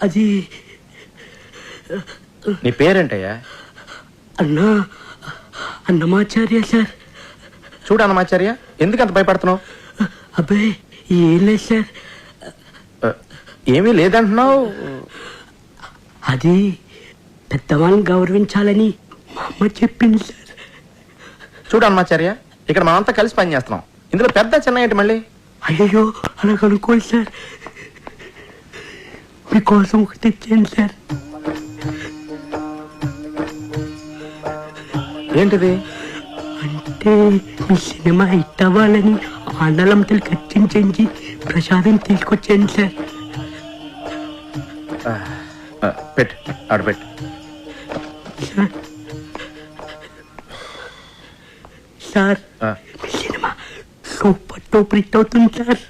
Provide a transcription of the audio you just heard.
అది నీ పేరేంటయ్యా? అన్నా అన్నమాచార్య సార్. చూడు అన్నమాచార్య, ఎందుకు అంత భయపడుతున్నావు? అబ్బాయి ఏం లేదు సార్. ఏమీ లేదంటున్నావు. అది పెద్దవాళ్ళని గౌరవించాలని మా అమ్మ చెప్పింది సార్. చూడు అన్నమాచార్య, ఇక్కడ మనమంతా కలిసి పని చేస్తున్నాం. ఇందులో పెద్ద చిన్న ఏంటి మళ్ళీ? అయ్యో అలా కనుక్కోండి సార్. మీకోసం ఒకటి తెచ్చాను సార్. ఏంటిది? అంటే మీ సినిమా హిట్ అవ్వాలని ఆండలంతలు ఖర్చించి ప్రసాదం తీసుకొచ్చాను సార్. పెట్టు, ఆడబెట్టు. సార్ మీ సినిమా సూపర్ టూపర్ హిట్ అవుతుంది సార్.